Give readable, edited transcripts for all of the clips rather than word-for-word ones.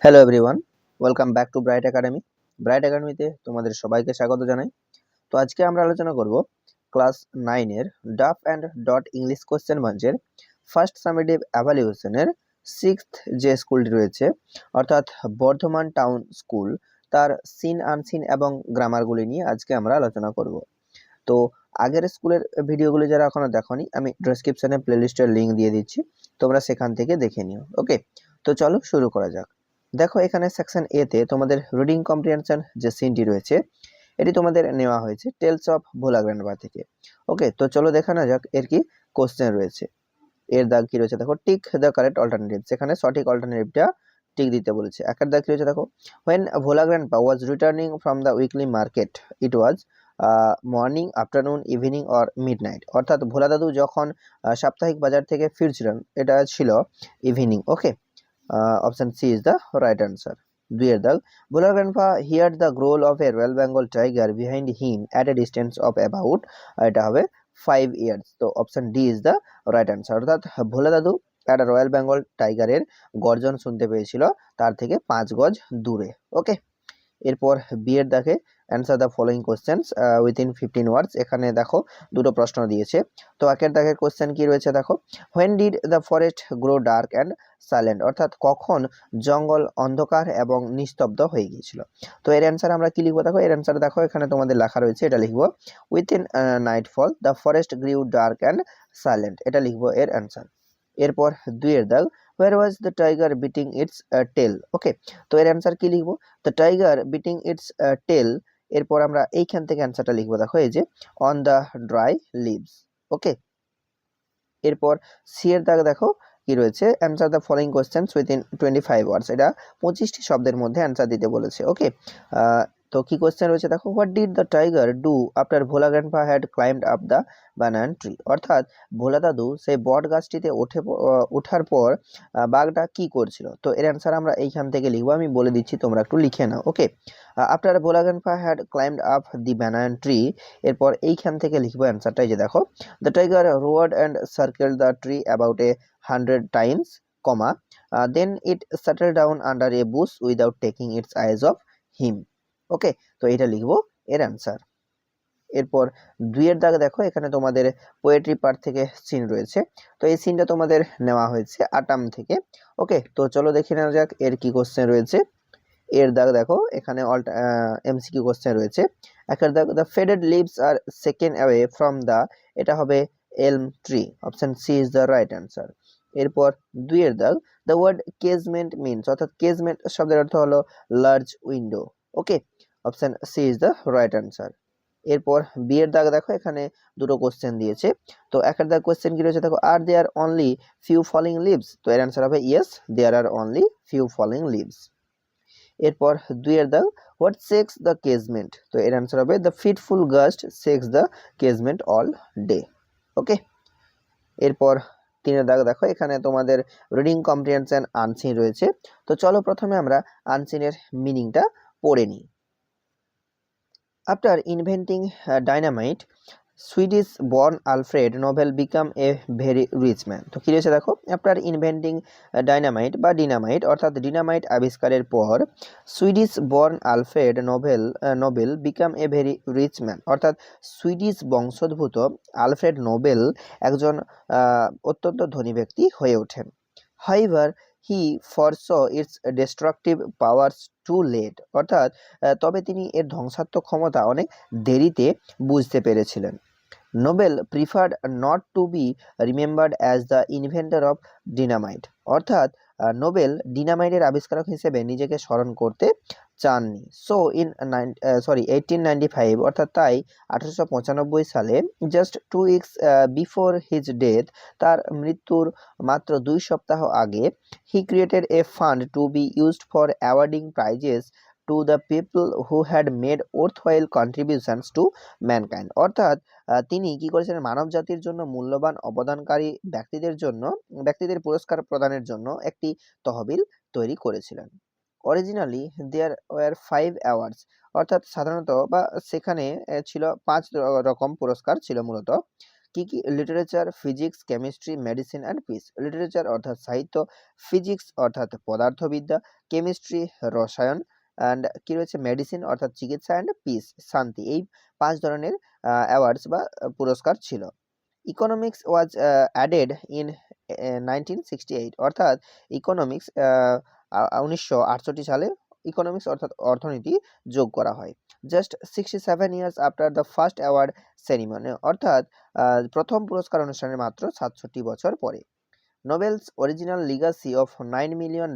Hello everyone, welcome back to bright academy. Bright একাডেমিতে তোমাদের সবাইকে স্বাগত জানাই। তো আজকে আমরা আলোচনা করব ক্লাস 9 এর ডাফ অ্যান্ড ডট ইংলিশ কোশ্চেন বাঞ্চের ফার্স্ট সামেটিভ এভালুয়েশনের সিক্সথ যে স্কুলটি রয়েছে অর্থাৎ বর্ধমান টাউন স্কুল, তার সিন আনসিন এবং গ্রামারগুলি নিয়ে আজকে আমরা আলোচনা করব। তো আগের স্কুলের ভিডিওগুলি যারা এখনো দেখোনি, আমি ডেসক্রিপশনে প্লেলিস্টের লিঙ্ক দিয়ে দিচ্ছি, তোমরা সেখান থেকে দেখে নিও। ওকে, তো চলো শুরু করা যাক। দেখো এখানে সেকশন এ তে তোমাদের রিডিং কম্প্রিহেনশন যে সিনটি রয়েছে এটি তোমাদের নেওয়া হয়েছে টেলস অফ ভোলা গ্র্যান্ডবা থেকে। ওকে, তো চলো দেখা না যাক এর কি কোশ্চেন রয়েছে। এর দাগ কি রয়েছে দেখো, টিক দ্য কারেক্ট অল্টারনেটিভ, সেখানে সঠিক অল্টারনেটিভটা টিক দিতে বলেছে। একের দাগ কি রয়েছে দেখো, when Bhola grandpa was returning from the weekly market it was morning, afternoon, evening or midnight, অর্থাৎ ভোলা দাদু যখন সাপ্তাহিক বাজার থেকে ফিরছিলেন এটা ছিল evening. Okay, option C is the right answer. দুইয়ের দাগ, ভোলার grandpa heard the growl of a royal Bengal tiger behind him at a distance of about, এটা হবে 5 ইয়ার্স। তো option D is the right answer, অর্থাৎ ভোলা দাদু একটা রয়্যাল বেঙ্গল টাইগারের গর্জন শুনতে পেয়েছিল তার থেকে 5 গজ দূরে। ওকে, এরপর বি এর দাগে answer the following questions within 15 ওয়ার্ডস। এখানে দেখো দুটো প্রশ্ন দিয়েছে। তো একের দাগের কোশ্চেন কি রয়েছে দেখো, when did the forest grow dark and silent, অর্থাৎ কখন জঙ্গল অন্ধকার এবং নিস্তব্ধ হয়ে গিয়েছিল। তো এর অ্যান্সার আমরা কি লিখবো দেখো, এর অ্যান্সার দেখো এখানে তোমাদের লেখা রয়েছে, এটা লিখবো within nightfall the forest grew dark and silent, এটা লিখবো এর অ্যান্সার। এরপর দুইয়ের দাগ, where was the tiger beating its tail. Okay, তো এর অ্যান্সার কি লিখবো, the tiger beating its tail. এরপর আমরা এইখান থেকে অ্যান্সারটা লিখবো দেখো, এই যে on the dry leaves. Okay, এরপর সি এর দাগ দেখো কি রয়েছে, answer the following questions within 25 words, এটা 25টি শব্দের মধ্যে অ্যান্সার দিতে বলেছে। ওকে, তো কি কোশ্চেন রয়েছে দেখো, what did the tiger do after Bhola grandpa had climbed up the বানান ট্রি, অর্থাৎ ভোলা দাদু সেই বট গাছটিতে ওঠার পর বাঘটা কি করছিল। তো এর অ্যান্সার আমরা এইখান থেকে লিখবো, আমি বলে দিচ্ছি তোমরা একটু লিখে নাও। Okay, after Bhola grandpa had climbed up the banyan tree, এরপর এইখান থেকে লিখবো অ্যান্সারটা, এই যে দেখো, the tiger roared and circled the tree about 100 times, comma, then it settled down under a bush without taking its eyes off him. ওকে, তো এটা লিখবো এর অ্যান্সার। এরপর দুইয়ের দাগে দেখো এখানে তোমাদের পোয়েট্রি পার্ট থেকে সিন রয়েছে। তো এই সিনটা তোমাদের নেওয়া হয়েছে আটাম থেকে। ওকে, তো চলো দেখে নেওয়া যাক এর কি কোশ্চেন রয়েছে। এর দাগ দেখো এখানে এমসিকিউ কোশ্চেন রয়েছে। একের দাগ, the faded leaves are second away from the, এটা হবে elm tree, option C is the right answer. এরপর দুইয়ের দাগ, দ্য ওয়ার্ড কেজমেন্ট মিনস, অর্থাৎ কেজমেন্ট শব্দের অর্থ হলো large window. Okay, option C is the right answer. এরপর বি এর দাগ দেখো এখানে দুটো কোশ্চেন দিয়েছে। তো একের দাগ কোশ্চেন কি রয়েছে দেখো, আর দেয়ার অনলি ফিউ ফলিং লিভস, তো এর অ্যান্সার হবে ইয়েস, দেয়ার আর অনলি ফিউ ফলিং লিভস। এরপর দুইয়ের দাগ, হোয়াট সেক্স দ্য কেজমেন্ট, তো এর অ্যান্সার হবে the fitful gust shakes the casement all day. Okay, এরপর তিনের দাগ দেখো এখানে তোমাদের রিডিং কম্প্রিহেনশন আনসিন রয়েছে। তো চলো প্রথমে আমরা আনসিনের মিনিংটা পড়ে নিই। After inventing dynamite Swedish born Alfred Nobel become a very rich man. তো কি রয়েছে দেখো, আফটার ইনভেন্টিং ডাইনামাইট বা ডিনামাইট, অর্থাৎ ডিনামাইট আবিষ্কারের পর Swedish born Alfred Nobel become a very rich man, অর্থাৎ সুইডিশ বংশোদ্ভূত আলফ্রেড নোবেল একজন অত্যন্ত ধনী ব্যক্তি হয়ে ওঠেন। However he force its destructive powers too late, অর্থাৎ তবে তিনি এর ধ্বংসাত্মক ক্ষমতা অনেক দেরিতে বুঝতে পেরেছিলেন। Nobel preferred not to be remembered as the inventor of dynamite, অর্থাৎ নোবেল ডিনামাইটের আবিষ্কারক হিসেবে নিজেকে স্মরণ করতে চাননি। সো ইন 1895, অর্থাৎ তাই 1895 সালে, just 2 weeks before his death, তার মৃত্যুর মাত্র 2 সপ্তাহ আগে, he created a fund to be used for awarding prizes to the people who had made worthwhile contributions to mankind, অর্থাৎ তিনি কি করেছিলেন, মানব জাতির জন্য মূল্যবান অবদানকারী ব্যক্তিদের পুরস্কার প্রদানের জন্য একটি তহবিল তৈরি করেছিলেন। অরিজিনালি দেয়ার ওয়ার 5 অ্যাওয়ার্ডস, অর্থাৎ সাধারণত বা সেখানে ছিল 5 রকম পুরস্কার ছিল মূলত। কি কি? Literature, physics, chemistry, medicine and piece. Literature অর্থাৎ সাহিত্য, ফিজিক্স অর্থাৎ পদার্থবিদ্যা, কেমিস্ট্রি রসায়ন, অ্যান্ড কি রয়েছে? মেডিসিন অর্থাৎ চিকিৎসা, অ্যান্ড পিস শান্তি। এই ৫ ধরনের অ্যাওয়ার্ডস বা পুরস্কার ছিল। ইকোনমিক্স ওয়াজ অ্যাডেড ইন 1968, অর্থাৎ ইকোনমিক্স 1968 সালে ইকোনমিক্স অর্থাৎ অর্থনীতি যোগ করা হয়। Just 67 years after the first award ceremony, অর্থাৎ প্রথম পুরস্কার অনুষ্ঠানের মাত্র 67 বছর পরে। Nobel's original legacy of $9 million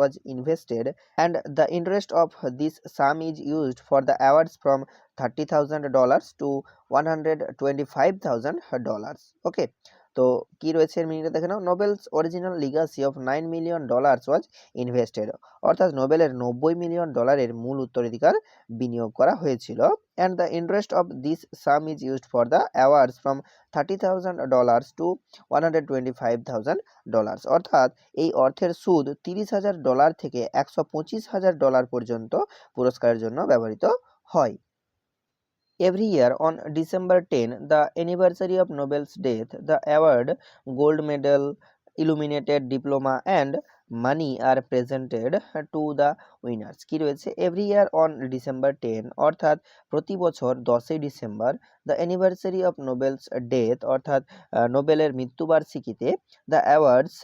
was invested, and the interest of this sum is used for the awards from $30,000 to $125,000. ওকে, তো কি রয়েছে এর মিনিটে দেখে নাও। Nobel's original legacy of $9 million was invested, অর্থাৎ নোবেলের $90 মিলিয়ন মূল উত্তরাধিকার বিনিয়োগ করা হয়েছিল। And the interest of this sum is used for the awards from $30,000 to $125,000, অর্থাৎ এই অর্থের সুদ $30,000 থেকে $125,000 পর্যন্ত পুরস্কারের জন্য ব্যবহৃত হয়। Every year on December 10, the anniversary of Nobel's death, the award, gold medal, illuminated diploma and money are presented to the winners. কি রয়েছে? Every year on December 10, অর্থাৎ প্রতি বছর 10ই December, the anniversary of Nobel's death, অর্থাৎ নোবেলের মৃত্যুবার্ষিকীতে, the awards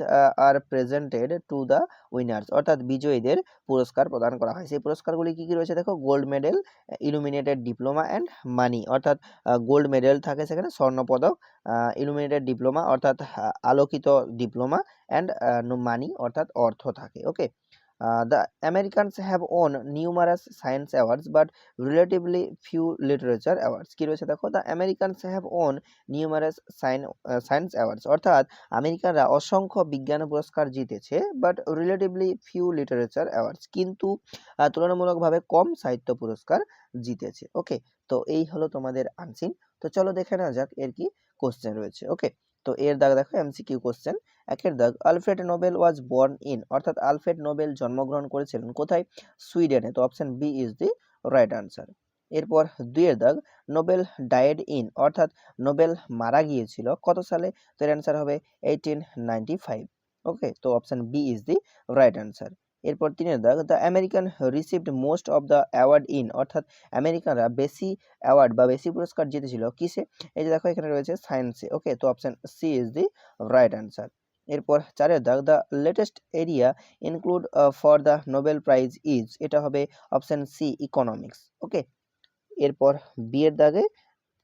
are presented to the winners, অর্থাৎ বিজয়ীদের পুরস্কার প্রদান করা হয়। সেই পুরস্কারগুলি কি কি রয়েছে দেখো? Gold medal, illuminated diploma and মানি, অর্থাৎ গোল্ড মেডেল থাকে সেখানে, স্বর্ণপদক, ইলুমিনেটেড ডিপ্লোমা অর্থাৎ আলোকিত ডিপ্লোমা, অ্যান্ড মানি অর্থাৎ অর্থ থাকে। ওকে, the Americans have won numerous science awards but relatively few literature awards. কি রয়েছে দেখো? the Americans have won numerous science awards, অর্থাৎ আমেরিকানরা অসংখ্য বিজ্ঞান পুরস্কার জিতেছে, but relatively few literature awards, কিন্তু তুলনামূলকভাবে কম সাহিত্য পুরস্কার জিতেছে। ওকে, তো এই হলো তোমাদের আনসিন। তো চলো দেখে নেওয়া যাক এর কি কোশ্চেন রয়েছে। ওকে, তো এর দাগ দেখো এমসিকিউ কোশ্চেন। একের দাগ, Alfred Nobel was born in, অর্থাৎ আলফ্রেড নোবেল জন্মগ্রহণ করেছিলেন কোথায়? সুইডেনে। তো option B is the right answer. এরপর দুইয়ের দাগ, নোবেল ডায়েড ইন, অর্থাৎ নোবেল মারা গিয়েছিল কত সালে? তো এর অ্যান্সার হবে 1895। ওকে, তো option B is the right answer. এরপর তিনের দাগ, the American received most of the award in, অর্থাৎ আমেরিকানরা বেশি অ্যাওয়ার্ড বা বেশি পুরস্কার জিতেছিল কিসে? এই যে দেখো এখানে রয়েছে সায়েন্সে। ওকে, তো option C is the right answer. এরপর চারের দাগ, the latest area include for the Nobel prize is, এটা হবে অপশন সি ইকোনমিক্স। ওকে, এরপর বি এর দাগে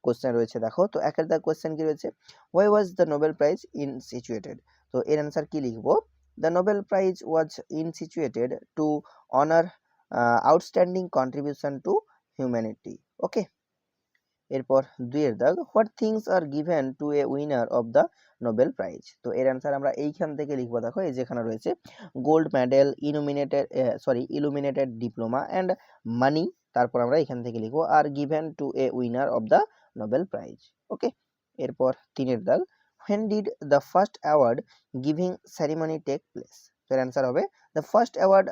কোশ্চেন রয়েছে দেখো। তো একের দাগ কোশ্চেন কি রয়েছে? Why was the Nobel prize instituted? তো এর অ্যান্সার কি লিখবো? The Nobel prize was instituted to honour outstanding contribution to humanity. Okay, এরপর দুইয়ের দাগ, what things are given to a winner of the Nobel prize? তো এর অ্যান্সার আমরা এইখান থেকে লিখবো দেখো, এই যেখানে রয়েছে gold medal, illuminated diploma and money, তারপর আমরা এখান থেকে লিখবো are given to a winner of the Nobel prize. Okay, এরপর তিনের দাগ, when did the first award giving ceremony take place? তো এর অ্যান্সার হবে the first award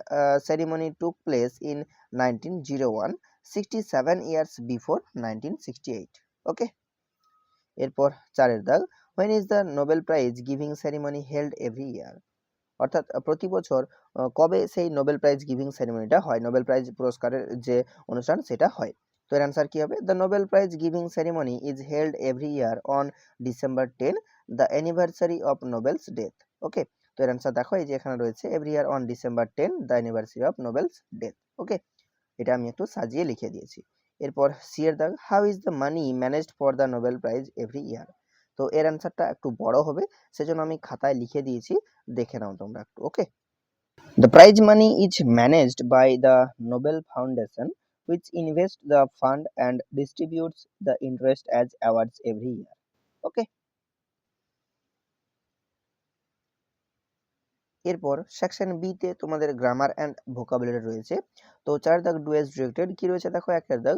ceremony took place in 1901, 67 years before 1968. ওকে, এরপর চারের দাগ, when is the Nobel Prize giving ceremony held every year? অর্থাৎ প্রতি বছর কবে সেই নোবেল প্রাইজ গিভিং সেরেমনিটা হয়, নোবেল প্রাইজ পুরস্কারের যে অনুষ্ঠান সেটা হয়। তো এর অ্যান্সার কি হবে? The Nobel prize giving ceremony is held every year on December 10, the anniversary of Nobel's death. Okay, তো এর অ্যান্সার দেখো এই যে এখানে রয়েছে every year on December 10, the anniversary of Nobel's death. Okay, এটা আমি একটু সাজিয়ে লিখে দিয়েছি। এরপর সি এর দাগ, how is the money managed for the Nobel prize every year? তো এর অ্যান্সারটা একটু বড় হবে, সেজন্য আমি খাতায় লিখে দিয়েছি, দেখে নাও তোমরা একটু। ওকে, the prize money is managed by the Nobel Foundation, which invests the fund and distributes the interest as awards every year. Okay, এরপর সেকশন বি তে তোমাদের গ্রামার অ্যান্ড ভোকাবুলারি রয়েছে। তো চার দাগ, ডু অ্যাজ ডিরেক্টেড কি রয়েছে দেখো। একের দাগ,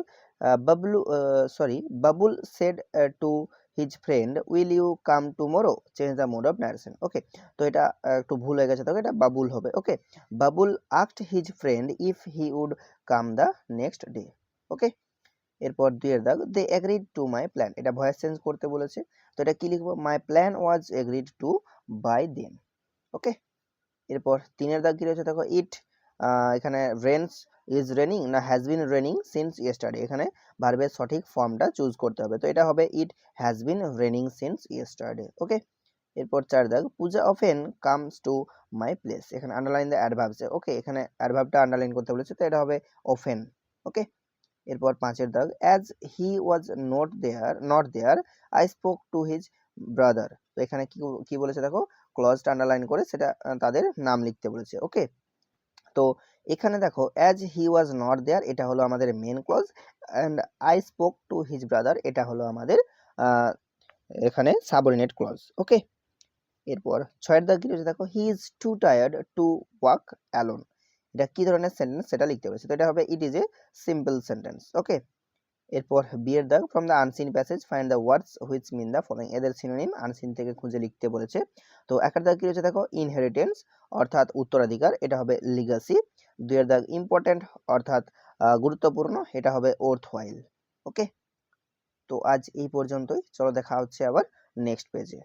Babul said to his friend, will you come tomorrow, change the mode of narration. Okay, তো এটা একটু ভুল হয়ে গেছে, দেখো এটা বাবুল হবে। Okay, Babul asked his friend if he would come the next day. Okay, এরপর 2 এর দাগ, they agreed to my plan, এটা ভয়েস চেঞ্জ করতে বলেছে, তো এটা কি লিখবো, my plan was agreed to by them. Okay. এরপর 3 এর দাগ কি রয়েছে দেখো, ইট, এখানে রেন্স, ইজ রেনিং না has been raining since yesterday, এখানে ভার্বের সঠিক ফর্মটা চুজ করতে হবে, তো এটা হবে it has been raining since yesterday. Okay. এরপর 4 দাগ, Puja often comes to my place, এখানে আন্ডারলাইন দ্য অ্যাডভার্বস, ওকে, এখানে অ্যাডভার্বটা আন্ডারলাইন করতে বলেছে, তো এটা হবে অফেন। ওকে। এরপর 5 এর দাগ, as he was not there I spoke to his brother, তো এখানে কি কি বলেছে দেখো, ক্লজটা আন্ডারলাইন করে সেটা তাদের নাম লিখতে বলেছে। ওকে। তো এখানে দেখো অ্যাজ হি ওয়াজ নট দেয়ার, এটা হলো আমাদের main clause, and I spoke to his brother, এটা হলো আমাদের এখানে সাবঅর্ডিনেট ক্লজ। ওকে। এরপর 6 এর দাগ কি রয়েছে দেখো, he is two tired to walk alone, এটা কি ধরনের সেন্টেন্স সেটা লিখতে বলেছে, তো এটা হবে it is a simple sentence. Okay. এরপর বি এর দাগ, from the unseen passage find the words which mean the following, এদের সিনোনিম আনসিন থেকে খুঁজে লিখতে বলেছে, তো 1 এর দাগ কি রয়েছে দেখো, ইনহেরিটেন্স অর্থাৎ উত্তরাধিকার, এটা হবে লিগাসি। 2 এর দাগ, ইম্পর্টেন্ট অর্থাৎ গুরুত্বপূর্ণ, এটা হবে ওর্থওয়াইল। ওকে। তো আজ এই পর্যন্তই, চলো দেখা হচ্ছে আবার নেক্সট পেজে।